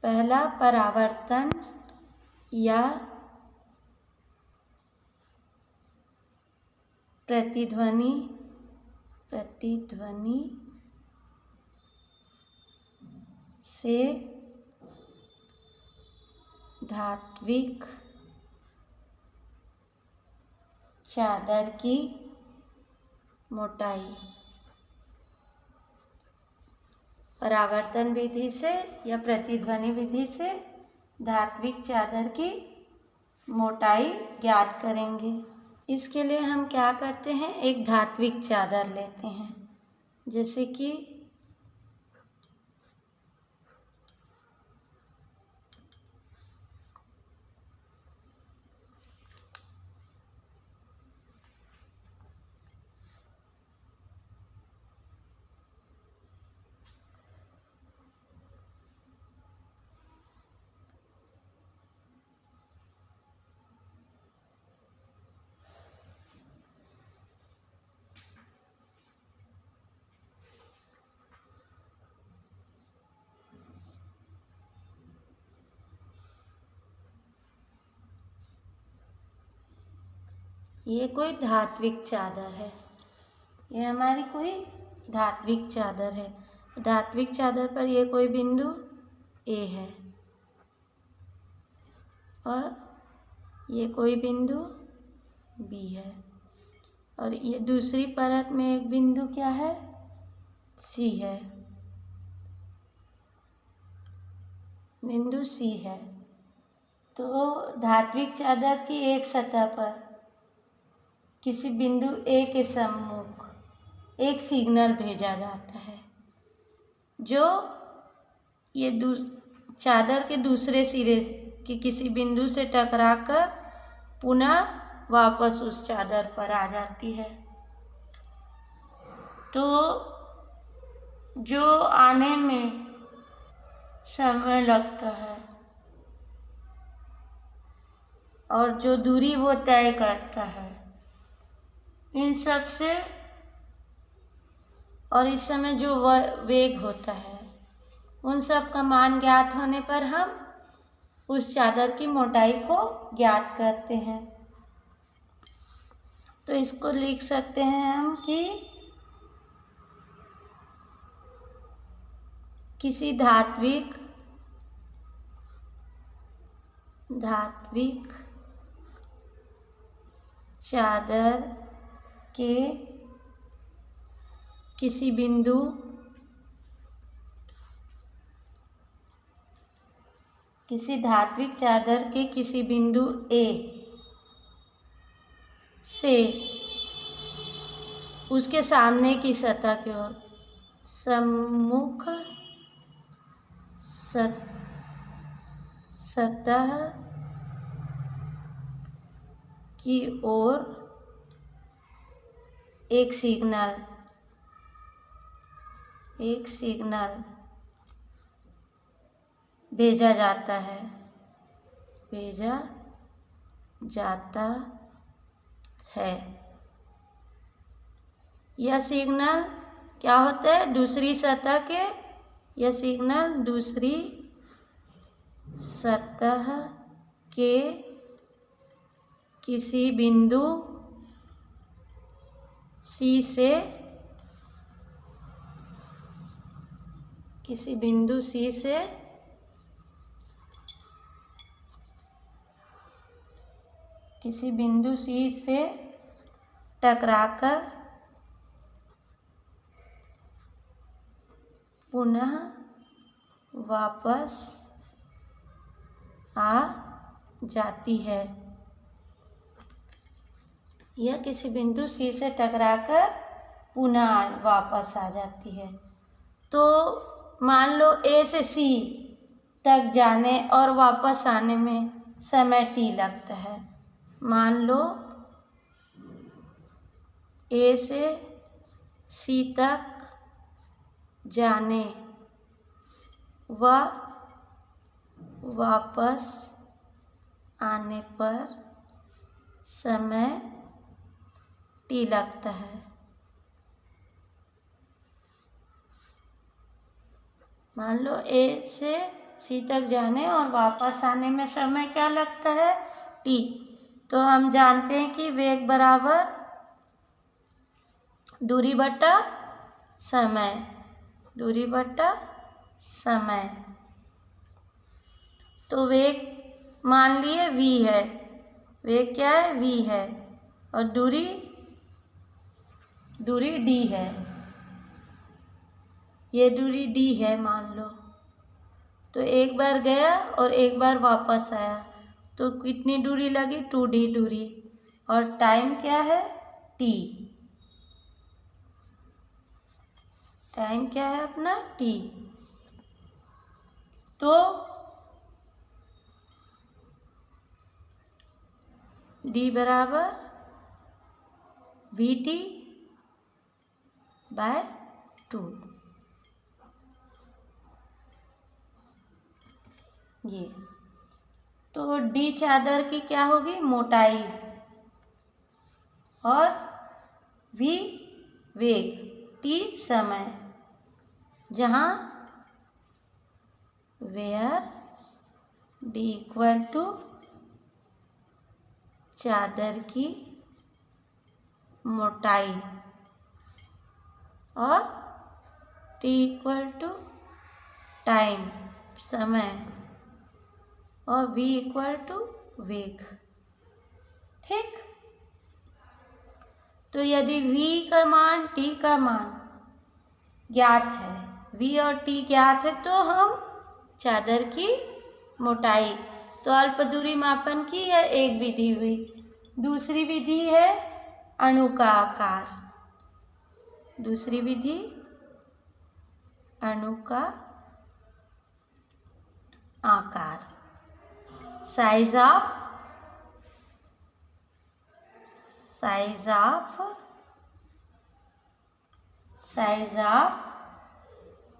पहला परावर्तन या प्रतिध्वनि से धात्विक चादर की मोटाई। परावर्तन विधि से या प्रतिध्वनि विधि से धात्विक चादर की मोटाई ज्ञात करेंगे। इसके लिए हम क्या करते हैं, एक धात्विक चादर लेते हैं, जैसे कि ये कोई धात्विक चादर है, ये हमारी कोई धात्विक चादर है। धात्विक चादर पर ये कोई बिंदु ए है और ये कोई बिंदु बी है, और ये दूसरी परत में एक बिंदु क्या है, सी है, बिंदु सी है। तो धात्विक चादर की एक सतह पर किसी बिंदु ए के सम्मुख एक सिग्नल भेजा जाता है, जो ये चादर के दूसरे सिरे के किसी बिंदु से टकराकर पुनः वापस उस चादर पर आ जाती है। तो जो आने में समय लगता है और जो दूरी वो तय करता है, इन सब से और इस समय जो वेग होता है, उन सब का मान ज्ञात होने पर हम उस चादर की मोटाई को ज्ञात करते हैं। तो इसको लिख सकते हैं हम कि किसी धात्विक चादर के किसी बिंदु धात्विक चादर के किसी बिंदु ए से उसके सामने की सतह की ओर सम्मुख सतह की ओर एक सिग्नल भेजा जाता है। यह सिग्नल क्या होता है, दूसरी सतह के, यह सिग्नल दूसरी सतह के किसी बिंदु सी से टकराकर पुनः वापस आ जाती है। यह किसी बिंदु सी से टकराकर पुनः वापस आ जाती है। तो मान लो ए से सी तक जाने और वापस आने में समय टी लगता है। मान लो ए से सी तक जाने व वापस आने पर समय टी लगता है। मान लो ए से C तक जाने और वापस आने में समय क्या लगता है, t। तो हम जानते हैं कि वेग बराबर दूरी बटा समय, दूरी बटा समय। तो वेग मान लिए v है, वेग क्या है, v है, और दूरी d है, ये दूरी d है मान लो। तो एक बार गया और एक बार वापस आया, तो कितनी दूरी लगी, 2d दूरी, और टाइम क्या है, t। टाइम क्या है अपना, t। तो d बराबर vt बाय 2। ये तो d चादर की क्या होगी, मोटाई, और v वेग, t समय, जहाँ वेयर d इक्वल टू चादर की मोटाई और t इक्वल टू टाइम समय और v इक्वल टू वेग। ठीक, तो यदि v का मान t का मान ज्ञात है, v और t ज्ञात है, तो हम चादर की मोटाई, तो अल्प दूरी मापन की यह एक विधि हुई। दूसरी विधि है अणु का आकार, दूसरी विधि अणु का आकार, size of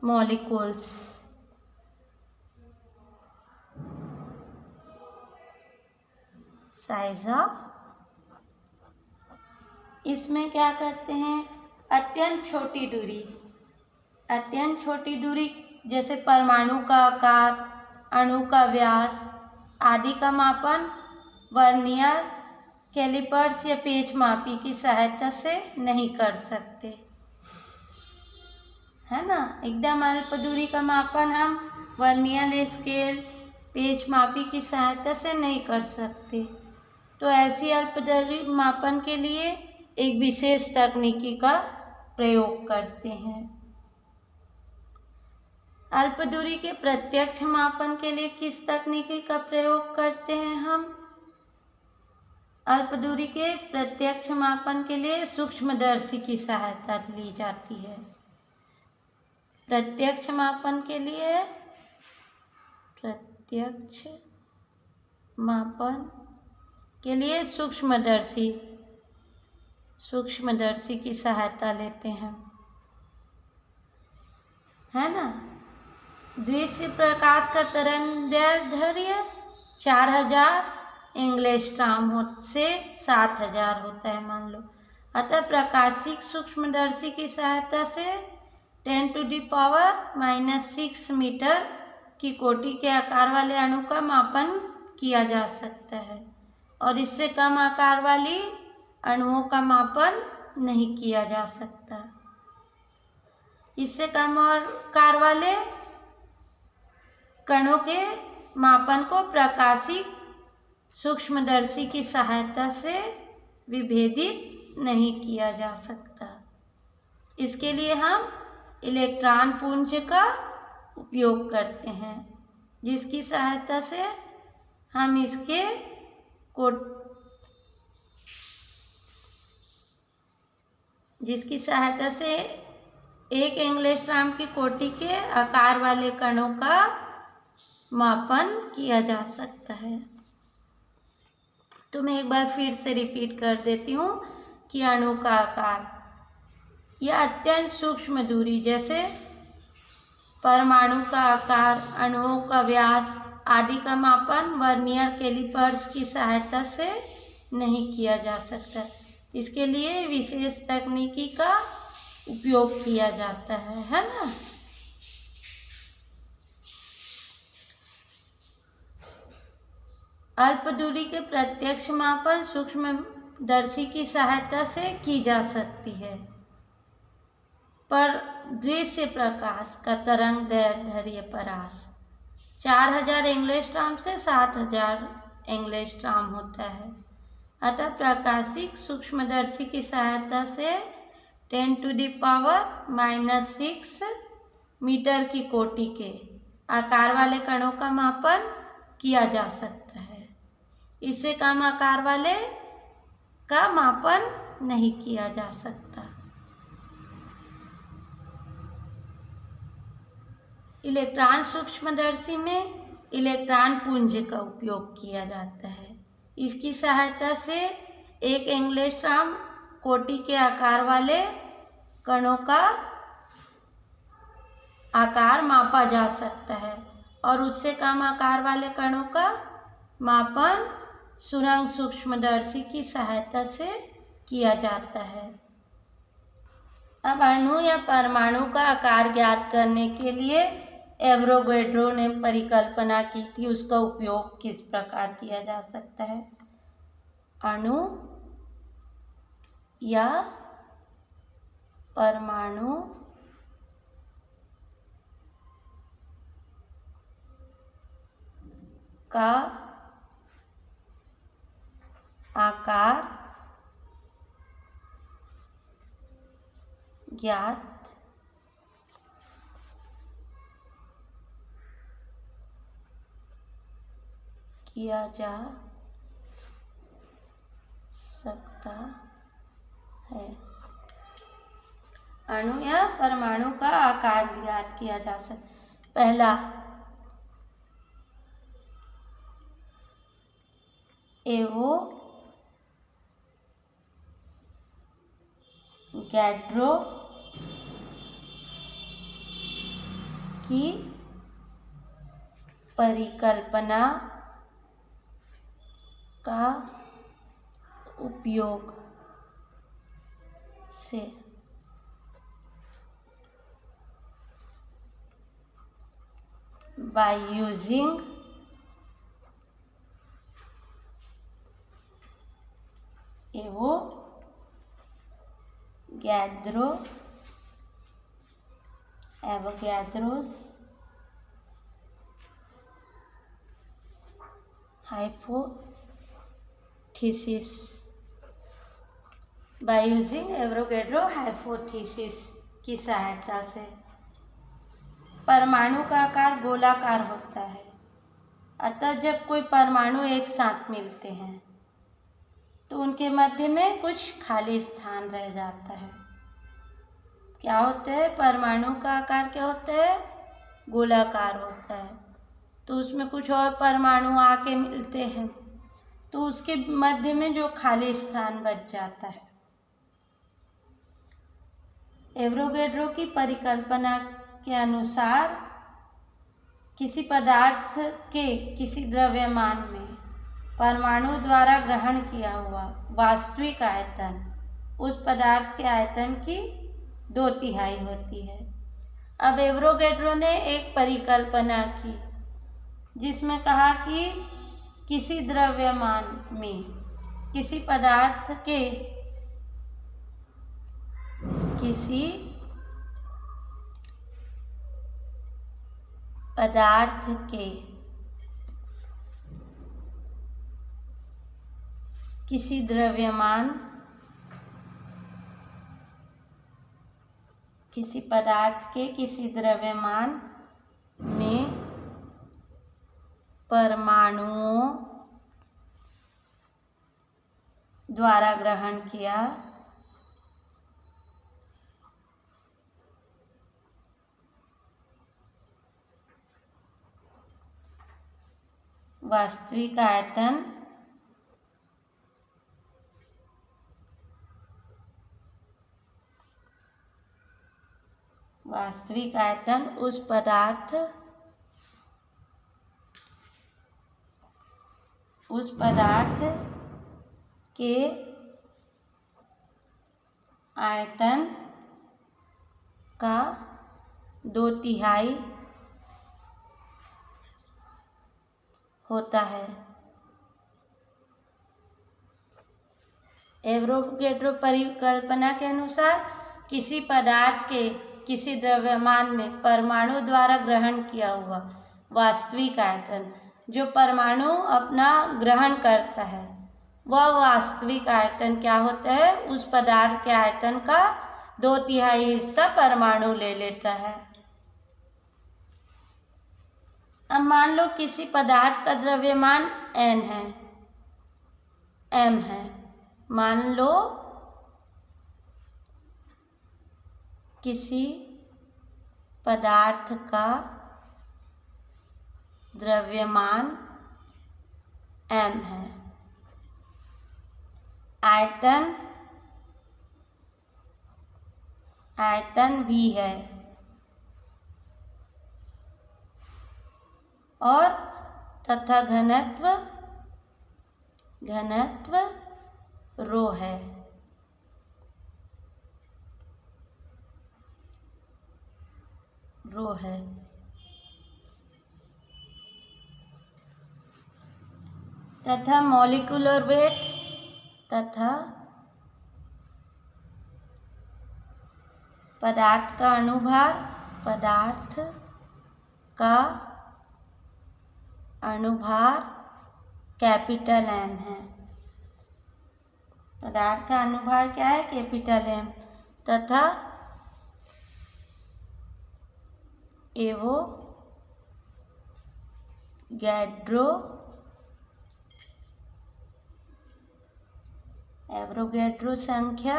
molecules. Size of, इसमें क्या करते हैं, अत्यंत छोटी दूरी, अत्यंत छोटी दूरी जैसे परमाणु का आकार, अणु का व्यास आदि का मापन वर्नियर कैलिपर्स या पेच मापी की सहायता से नहीं कर सकते, है ना। एकदम अल्प दूरी का मापन हम वर्नियर स्केल, पेच मापी की सहायता से नहीं कर सकते। तो ऐसी अल्प दूरी मापन के लिए एक विशेष तकनीकी का प्रयोग करते हैं। अल्प दूरी के प्रत्यक्ष मापन के लिए किस तकनीकी का प्रयोग करते हैं हम? अल्प दूरी के प्रत्यक्ष मापन के लिए सूक्ष्मदर्शी की सहायता ली जाती है। प्रत्यक्ष मापन के लिए सूक्ष्मदर्शी की सहायता लेते हैं, है ना। दृश्य प्रकाश का तरंगदैर्ध्य 4000 एंगस्ट्रॉम से 7000 होता है मान लो। अतः प्रकाशिक सूक्ष्मदर्शी की सहायता से 10⁻⁻⁶ मीटर की कोटि के आकार वाले अणु का मापन किया जा सकता है और इससे कम आकार वाली अणुओं का मापन नहीं किया जा सकता। इससे कम आकार वाले कणों के मापन को प्रकाशिक सूक्ष्मदर्शी की सहायता से विभेदित नहीं किया जा सकता। इसके लिए हम इलेक्ट्रॉन पुंज का उपयोग करते हैं, जिसकी सहायता से हम जिसकी सहायता से एक एंगस्ट्रॉम की कोटि के आकार वाले कणों का मापन किया जा सकता है। तो मैं एक बार फिर से रिपीट कर देती हूँ कि अणु का आकार या अत्यंत सूक्ष्म दूरी जैसे परमाणु का आकार, अणुओं का व्यास आदि का मापन वर्नियर कैलिपर्स की सहायता से नहीं किया जा सकता। इसके लिए विशेष तकनीकी का उपयोग किया जाता है ना। अल्प दूरी के प्रत्यक्ष मापन सूक्ष्मदर्शी की सहायता से की जा सकती है, पर दृश्य प्रकाश का तरंग दैर्ध्य परास 4000 एंगस्ट्रॉम से 7000 एंगस्ट्रॉम होता है। अतः प्रकाशिक सूक्ष्मदर्शी की सहायता से 10⁻⁻6 मीटर की कोटि के आकार वाले कणों का मापन किया जा सकता है। इससे कम आकार वाले का मापन नहीं किया जा सकता। इलेक्ट्रॉन सूक्ष्मदर्शी में इलेक्ट्रॉन पुंज का उपयोग किया जाता है। इसकी सहायता से एक एंगस्ट्रॉम कोटि के आकार वाले कणों का आकार मापा जा सकता है और उससे कम आकार वाले कणों का मापन सुरंग सूक्ष्मदर्शी की सहायता से किया जाता है। अब अणु या परमाणु का आकार ज्ञात करने के लिए एवोगैड्रो ने परिकल्पना की थी, उसका उपयोग किस प्रकार किया जा सकता है। अणु या परमाणु का आकार ज्ञात किया जा सकता है। अणु या परमाणु का आकार ज्ञात किया जा सकता। पहला, एवोगैड्रो की परिकल्पना का उपयोग से by using Avogadro's hypothesis by using Avogadro hypothesis की सहायता से परमाणु का आकार गोलाकार होता है। अतः जब कोई परमाणु एक साथ मिलते हैं तो उनके मध्य में कुछ खाली स्थान रह जाता है। क्या होता है, परमाणु का आकार क्या होता है, गोलाकार होता है। तो उसमें कुछ और परमाणु आके मिलते हैं तो उसके मध्य में जो खाली स्थान बच जाता है। एवोगैड्रो की परिकल्पना के अनुसार किसी पदार्थ के किसी द्रव्यमान में परमाणु द्वारा ग्रहण किया हुआ वास्तविक आयतन उस पदार्थ के आयतन की 2/3 होती है। अब एवोगैड्रो ने एक परिकल्पना की जिसमें कहा कि किसी द्रव्यमान में किसी पदार्थ के किसी द्रव्यमान किसी पदार्थ के किसी द्रव्यमान में परमाणुओं द्वारा ग्रहण किया वास्तविक आयतन उस पदार्थ के आयतन का 2/3 होता है। एवोगैड्रो परिकल्पना के अनुसार किसी पदार्थ के किसी द्रव्यमान में परमाणु द्वारा ग्रहण किया हुआ वास्तविक आयतन, जो परमाणु अपना ग्रहण करता है, वह वास्तविक आयतन क्या होता है? उस पदार्थ के आयतन का 2/3 हिस्सा परमाणु ले लेता है। अब मान लो किसी पदार्थ का द्रव्यमान n है, m है। मान लो किसी पदार्थ का द्रव्यमान m है, आयतन v है और तथा घनत्व ρ है। तथा मॉलिक्यूलर वेट तथा पदार्थ का अणुभार कैपिटल M है। पदार्थ का अणुभार क्या है? Capital M। तथा एवोगैड्रो संख्या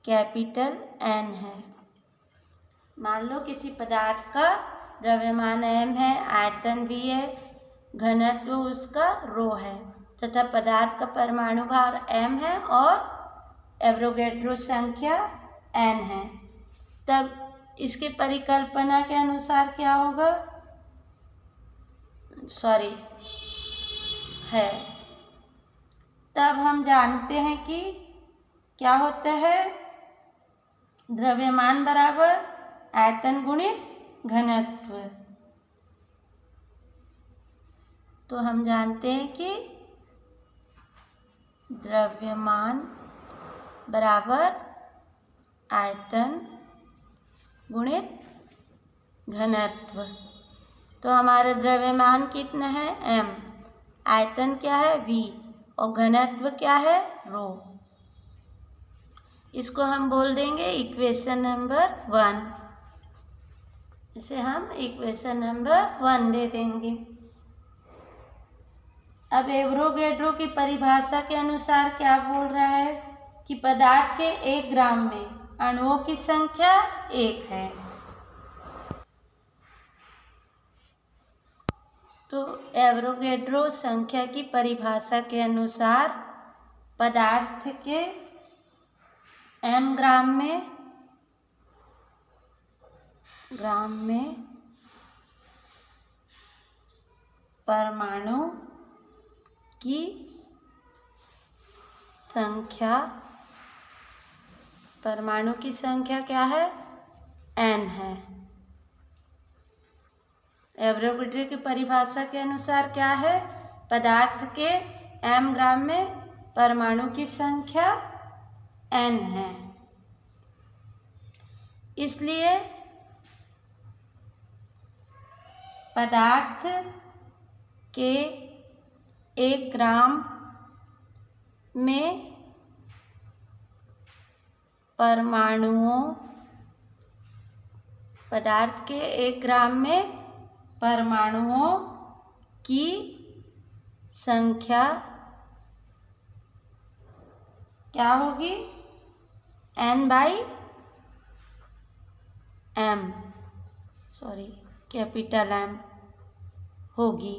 कैपिटल N है। मान लो किसी पदार्थ का द्रव्यमान m है, आयतन v है, घनत्व उसका ρ है तथा पदार्थ का परमाणु भार m है और एवोगैड्रो संख्या n है। तब इसके परिकल्पना के अनुसार क्या होगा? तब हम जानते हैं कि क्या होता है? द्रव्यमान बराबर आयतन गुणित घनत्व। तो हम जानते हैं कि द्रव्यमान बराबर आयतन गुणित घनत्व। तो हमारा द्रव्यमान कितना है? m, आयतन क्या है? v और घनत्व क्या है? ρ। इसको हम बोल देंगे इक्वेशन नंबर 1। इसे हम इक्वेशन नंबर 1 दे देंगे। अब एवोगैड्रो की परिभाषा के अनुसार क्या बोल रहा है कि पदार्थ के 1 ग्राम में अणुओं की संख्या 1 है। तो एवोगैड्रो संख्या की परिभाषा के अनुसार पदार्थ के m ग्राम में परमाणु की संख्या क्या है? n है। एवोगैड्रो की परिभाषा के अनुसार क्या है? पदार्थ के m ग्राम में परमाणु की संख्या n है। इसलिए पदार्थ के 1 ग्राम में परमाणुओं की संख्या क्या होगी? कैपिटल M होगी।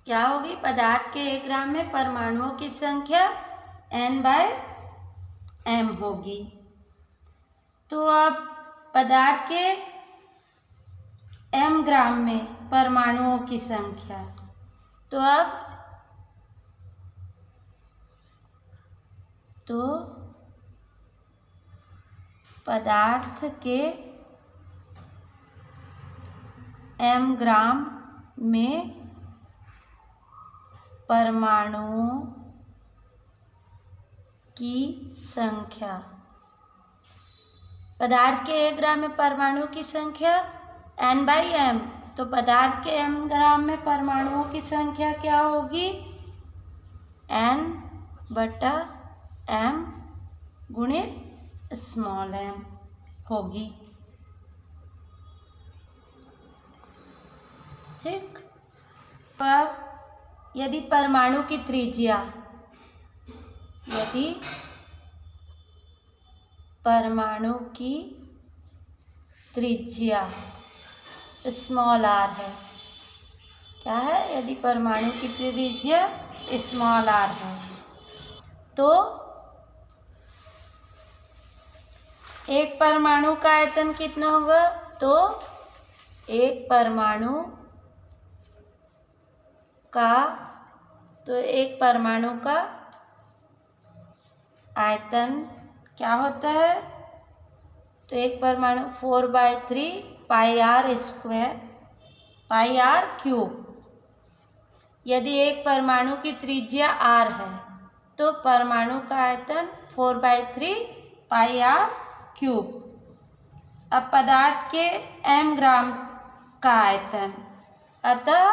क्या होगी? पदार्थ के 1 ग्राम में परमाणुओं की संख्या n/m होगी। तो अब पदार्थ के m ग्राम में परमाणुओं की संख्या, तो पदार्थ के m ग्राम में परमाणुओं की संख्या। पदार्थ के 1 ग्राम में परमाणुओं की संख्या n/m, तो पदार्थ के m ग्राम में परमाणुओं की संख्या क्या होगी? n/m गुणित स्मॉल m होगी। ठीक। अब यदि परमाणु की त्रिज्या, यदि परमाणु की त्रिज्या स्मॉल r है, क्या है? यदि परमाणु की त्रिज्या स्मॉल r है, तो एक परमाणु का आयतन कितना होगा? तो एक परमाणु का आयतन क्या होता है? तो एक परमाणु 4/3 πr²πr³ यदि एक परमाणु की त्रिज्या r है, तो परमाणु का आयतन 4/3 πr³। अब पदार्थ के m ग्राम का आयतन, अतः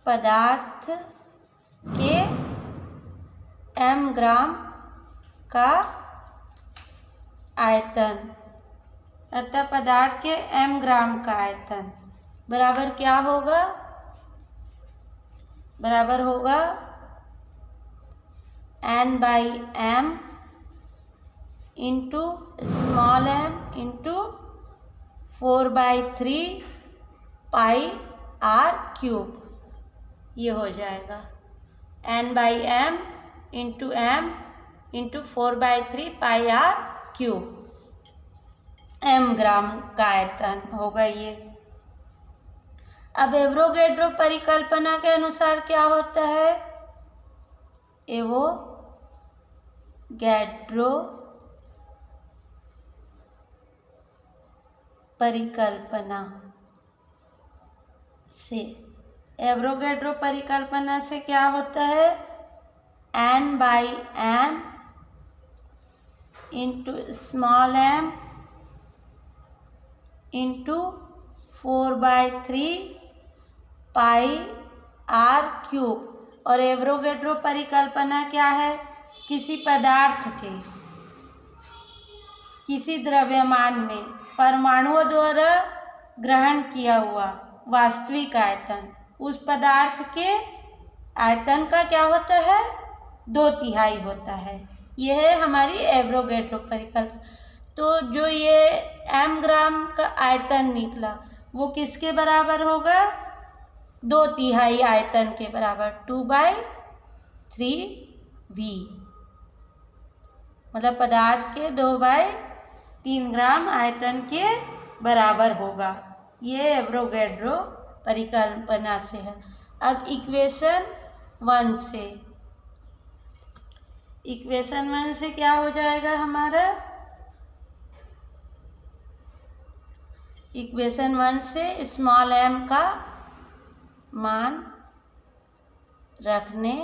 पदार्थ के m ग्राम का आयतन, अतः पदार्थ के m ग्राम का आयतन बराबर क्या होगा? बराबर होगा n/m into small m into 4/3 πr³। ये हो जाएगा n/m into m into 4/3 πr³ m ग्राम का आयतन होगा ये। अब एवोगैड्रो परिकल्पना के अनुसार क्या होता है? एवोगैड्रो परिकल्पना से क्या होता है? n/m into small m into 4/3 πr³। और एवोगैड्रो परिकल्पना क्या है? किसी पदार्थ के किसी द्रव्यमान में परमाणुओं द्वारा ग्रहण किया हुआ वास्तविक आयतन उस पदार्थ के आयतन का क्या होता है? 2/3 होता है। यह है हमारी एवोगैड्रो परिकल्पना। तो जो ये m ग्राम का आयतन निकला वो किसके बराबर होगा? 2/3 आयतन के बराबर, 2/3v, मतलब पदार्थ के 2/3 ग्राम आयतन के बराबर होगा। ये एवोगैड्रो परिकल्पना से है। अब इक्वेशन 1 से क्या हो जाएगा हमारा? इक्वेशन 1 से स्मॉल m का मान रखने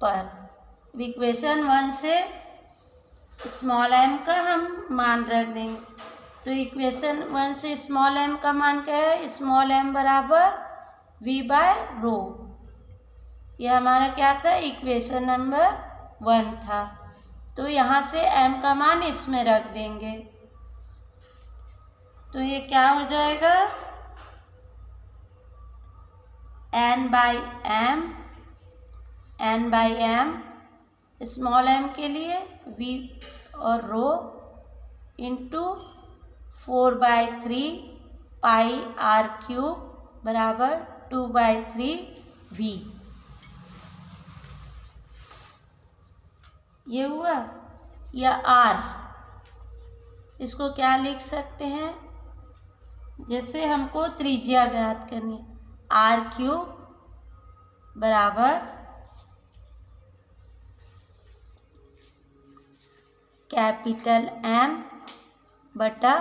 पर, इक्वेशन 1 से स्मॉल m का हम मान रख देंगे। तो इक्वेशन 1 से स्मॉल m का मान क्या है? स्मॉल m बराबर v/ρ। यह हमारा क्या था? इक्वेशन नंबर 1 था। तो यहाँ से m का मान इसमें रख देंगे, तो ये क्या हो जाएगा? n/m स्मॉल m के लिए v और ρ इंटू 4/3 πr³ बराबर 2/3v। ये हुआ। या r, इसको क्या लिख सकते हैं? जैसे हमको त्रिज्या ज्ञात करनी है, r³ बराबर कैपिटल M बटा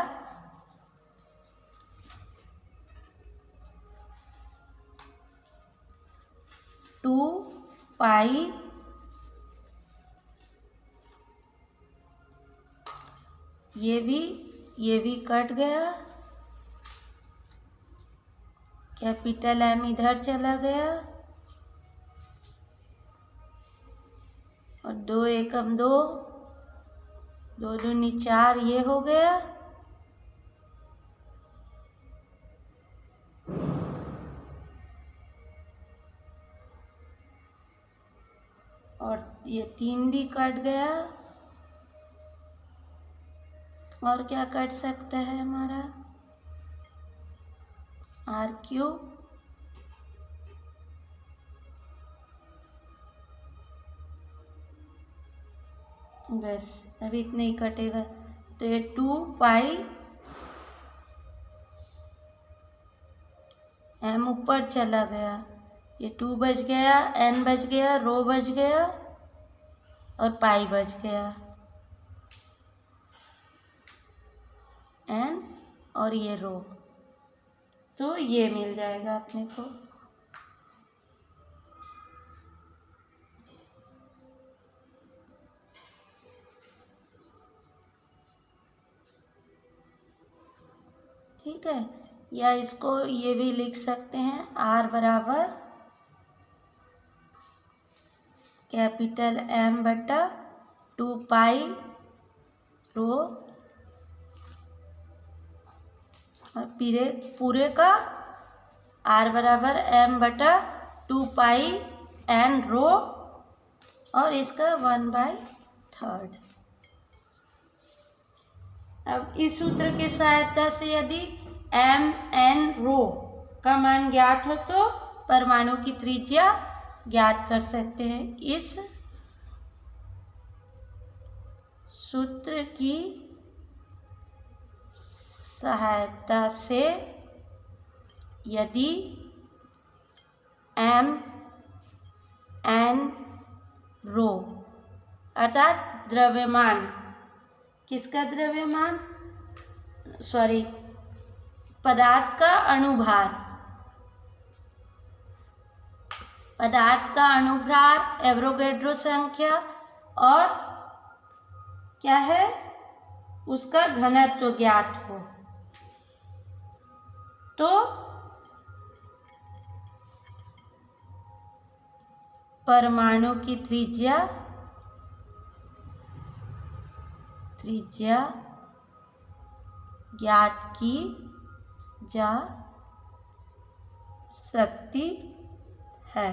2 पाई ये भी कट गया, कैपिटल M इधर चला गया और 2 एकम 2, 2 दूनी 4 ये हो गया और ये 3 भी कट गया। और क्या कट सकता है हमारा? RQ, बस अभी इतना ही कटेगा। तो ये 2 पाई M ऊपर चला गया, ये 2 बच गया, N बच गया, रो बच गया और पाई बच गया, N और ये रो। तो ये मिल जाएगा अपने को। ठीक है, या इसको ये भी लिख सकते हैं, R बराबर कैपिटल M बटा 2 पाई रो और पूरे का R बराबर M बटा 2 पाई N रो और इसका 1/3। अब इस सूत्र की सहायता से यदि M N रो का मान ज्ञात हो तो परमाणु की त्रिज्या ज्ञात कर सकते हैं। इस सूत्र की सहायता से यदि M N रो अर्थात द्रव्यमान, किसका द्रव्यमान, पदार्थ का अणुभार, पदार्थ का अणुभार, एवोगैड्रो संख्या और क्या है उसका घनत्व ज्ञात हो तो परमाणु की त्रिज्या ज्ञात की जा सकती है।